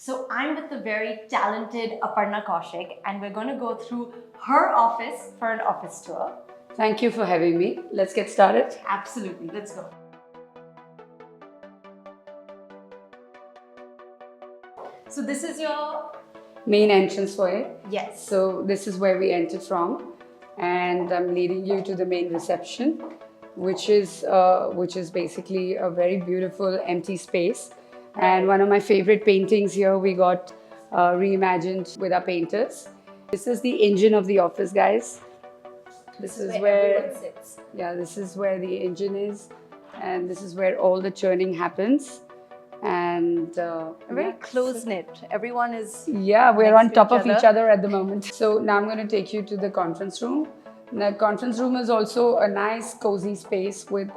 So I'm with the very talented Aparna Kaushik, and we're going to go through her office for an office tour. Thank you for having me. Let's get started. Absolutely, let's go. So this is your Main entrance foyer. yes. So this is where we entered from, and I'm leading you to the main reception, which is basically a very beautiful empty space. And one of my favorite paintings here we got reimagined with our painters. This is the engine of the office, guys. This is where everyone sits. Yeah, this is where the engine is, and this is where all the churning happens. And Very close knit. Everyone is we're on next to top each of each other. other at the moment. So now I'm going to take you to the conference room. The conference room is also a nice cozy space with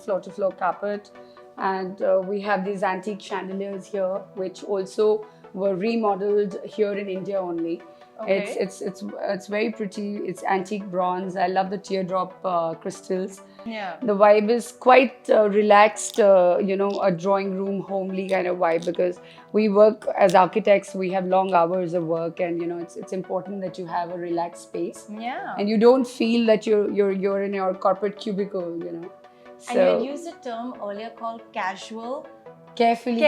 floor to floor carpet, and we have these antique chandeliers here, which also were remodeled here in India only. Okay. It's very pretty. It's antique bronze. I love the teardrop crystals. Yeah. The vibe is quite relaxed, a drawing room, homely kind of vibe, because we work as architects, we have long hours of work, and it's important that you have a relaxed space. Yeah. And you don't feel that you're in your corporate cubicle, And you had used a term earlier called casual. Carefully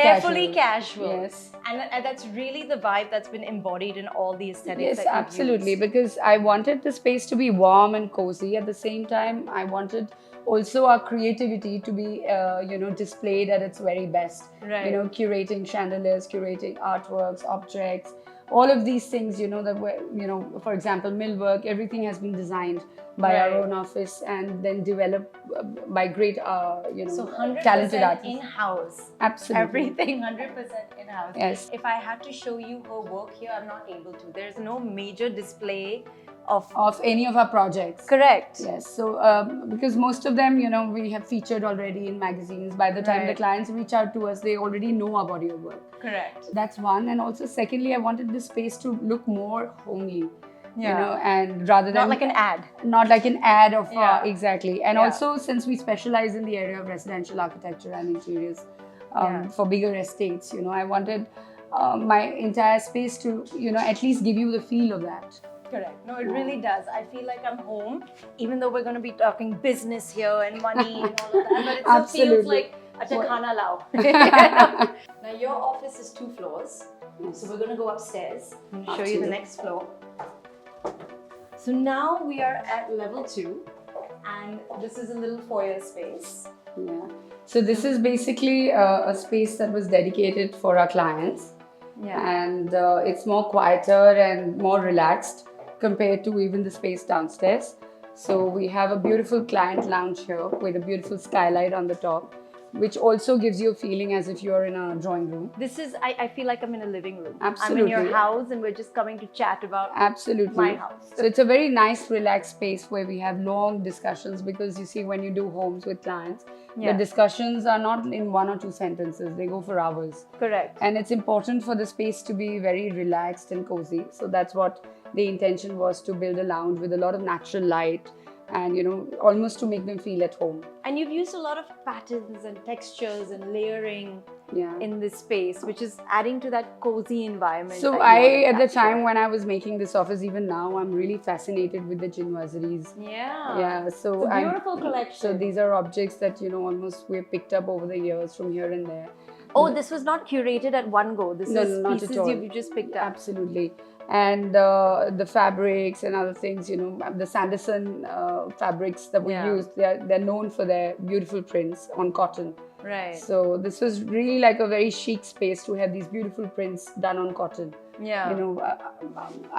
Casual. Yes. And that's really the vibe that's been embodied in all the aesthetics. Yes, that you've absolutely. used. Because I wanted the space to be warm and cozy. At the same time, I wanted also our creativity to be, displayed at its very best. Right. Curating chandeliers, curating artworks, objects, all of these things. That were, for example, millwork. Everything has been designed by our Right. own office and then developed by great, So 100% talented artists. in-house. Absolutely. Everything 100% in-house. Yes. If I had to show you her work here, I'm not able to. There's no major display Of any of our projects. Correct. Yes. So because most of them, we have featured already in magazines. By the time the Right. clients reach out to us, they already know our body of work. Correct. That's one. And also, secondly, I wanted this space to look more homely. Yeah. And rather than Not like an ad. not like an ad of Yeah. exactly. And Yeah. also, since we specialize in the area of residential architecture and interiors Yeah. for bigger estates, I wanted my entire space to, at least give you the feel of that. Correct. No, it really does. I feel like I'm home, even though we're going to be talking business here and money and all of that, but it still feels Absolutely. like a khana lao. Now, your office is 2 floors, so we're going to go upstairs and show you the Absolutely. next floor. So now we are at level 2, and this is a little foyer space. Yeah. So this is basically a space that was dedicated for our clients. Yeah. And it's more quieter and more relaxed compared to even the space downstairs. So we have a beautiful client lounge here with a beautiful skylight on the top, which also gives you a feeling as if you're in a drawing room. This is, I feel like I'm in a living room. Absolutely. I'm in your house and we're just coming to chat about Absolutely. my house. So it's a very nice, relaxed space where we have long discussions, because you see, when you do homes with clients, Yeah. the discussions are not in 1 or 2 sentences, they go for hours. Correct. And it's important for the space to be very relaxed and cozy. So that's what the intention was, to build a lounge with a lot of natural light and, almost to make them feel at home. And you've used a lot of patterns and textures and layering Yeah. in this space, which is adding to that cozy environment. So that you want to at the capture. time when I was making this office, even now, I'm really fascinated with the chinoiseries. Yeah. Yeah, so It's a beautiful collection. So these are objects that almost we've picked up over the years from here and there. Oh, this was not curated at one go. This No, is not pieces at all. you just picked up. Absolutely. And the fabrics and other things, the Sanderson fabrics that we Yeah. use, they're known for their beautiful prints on cotton. Right. So this was really like a very chic space to have these beautiful prints done on cotton. Yeah.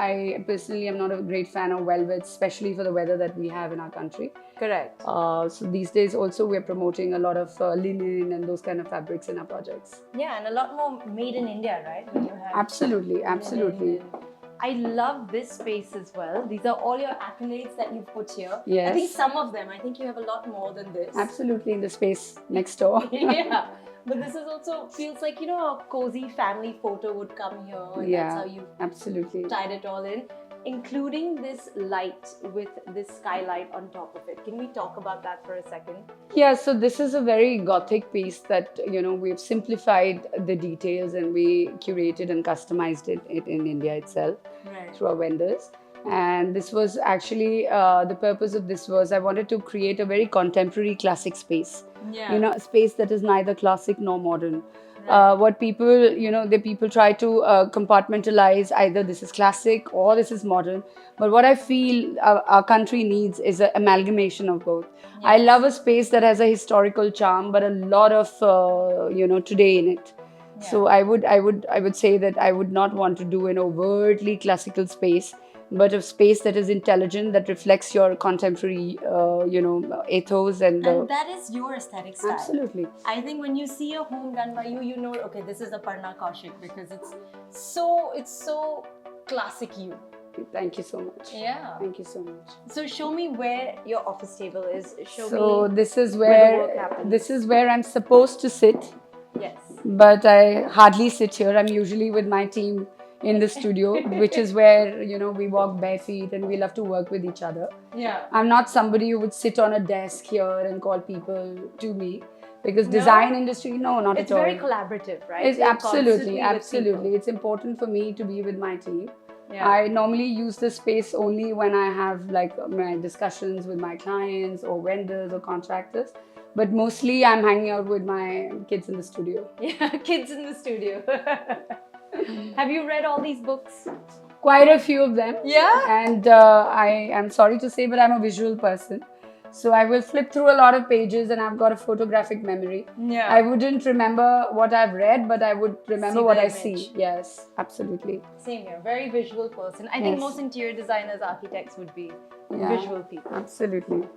I personally am not a great fan of velvets, especially for the weather that we have in our country. Correct. So these days also we're promoting a lot of linen and those kind of fabrics in our projects. Yeah, and a lot more made in India, right? When you have Absolutely, absolutely. linen. I love this space as well. These are all your accolades that you've put here. Yes. I think some of them. I think you have a lot more than this. Absolutely, in the space next door. Yeah. But this is also feels like, a cozy family photo would come here. And Yeah, that's how you absolutely. tied it all in. including this light with this skylight on top of it. Can we talk about that for a second? Yeah, so this is a very gothic piece that, we've simplified the details and we curated and customized it in India itself through our vendors. And this was actually, the purpose of this was I wanted to create a very contemporary classic space. Yeah. A space that is neither classic nor modern. What people, the people try to compartmentalize either this is classic or this is modern. But what I feel our country needs is an amalgamation of both. I love a space that has a historical charm, but a lot of, today in it. So I would say that I would not want to do an overtly classical space, but a space that is intelligent, that reflects your contemporary, ethos and that is your aesthetic style. Absolutely. I think when you see a home done by you, you know, okay, this is Aparna Kaushik, because it's so classic you. Thank you so much. Yeah. Thank you so much. So show me where your office table is. So this is the where work happens. this is where I'm supposed to sit. Yes. But I hardly sit here. I'm usually with my team in the studio, which is where, we walk bare feet and we love to work with each other. Yeah. I'm not somebody who would sit on a desk here and call people to me, because design industry, no, not it's at all. very collaborative, right? It's You're absolutely. constantly with people. It's important for me to be with my team. Yeah. I normally use this space only when I have like my discussions with my clients or vendors or contractors. But mostly I'm hanging out with my kids in the studio. Yeah, kids in the studio. Have you read all these books? Quite a few of them. Yeah. And I am sorry to say, but I'm a visual person. So I will flip through a lot of pages and I've got a photographic memory. Yeah. I wouldn't remember what I've read, but I would remember what I image. see. Yes, absolutely. Same here. Very visual person. I think most interior designers, architects would be visual people. Absolutely.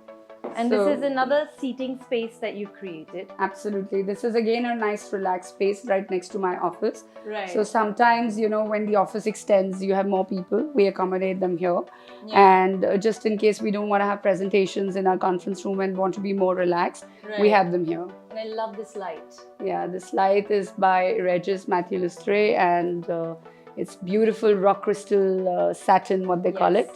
And this is another seating space that you've created. Absolutely. This is again a nice relaxed space right next to my office. Right. So sometimes, when the office extends, you have more people. We accommodate them here. Yeah. And just in case we don't want to have presentations in our conference room and want to be more relaxed, we have them here. And I love this light. Yeah, this light is by Regis Matthew Lustre, and it's beautiful rock crystal satin, what they call it.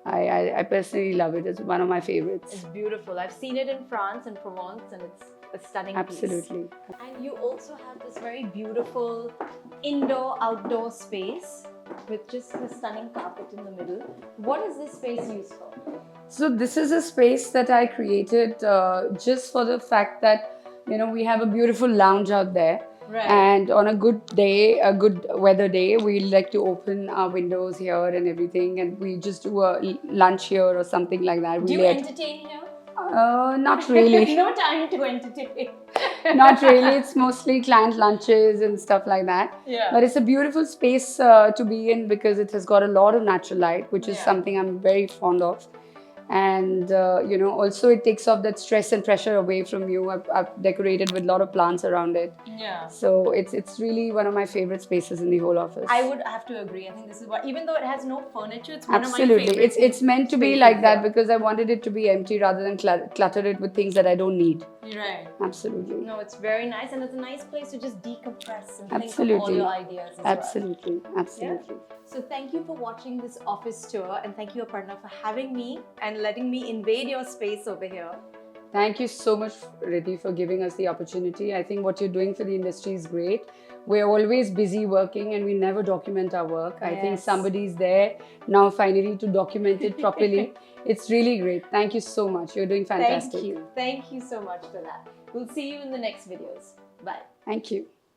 I personally love it. It's one of my favorites. It's beautiful. I've seen it in France and Provence, and it's a stunning Absolutely. piece. And you also have this very beautiful indoor-outdoor space with just the stunning carpet in the middle. What is this space used for? So this is a space that I created just for the fact that, we have a beautiful lounge out there. Right. And on a good day, a good weather day, we like to open our windows here and everything, and we just do a lunch here or something like that. Do you entertain here? Not really. No time to entertain. Not really. It's mostly client lunches and stuff like that. Yeah. But it's a beautiful space to be in, because it has got a lot of natural light, which is something I'm very fond of. And also it takes off that stress and pressure away from you. I've decorated with a lot of plants around it. Yeah. So it's really one of my favorite spaces in the whole office. I would have to agree. I think this is what, even though it has no furniture, it's one of my Absolutely. favorite. It's meant to be like that, because I wanted it to be empty rather than clutter it with things that I don't need. Right. Absolutely. No, it's very nice, and it's a nice place to just decompress and think of Absolutely. all your ideas as Absolutely. well. Absolutely. So thank you for watching this office tour, and thank you, Aparna, for having me and letting me invade your space over here. Thank you so much, Ridhi, for giving us the opportunity. I think what you're doing for the industry is great. We're always busy working and we never document our work. I think somebody's there now finally to document it properly. It's really great. Thank you so much. You're doing fantastic. Thank you. Thank you so much for that. We'll see you in the next videos. Bye. Thank you.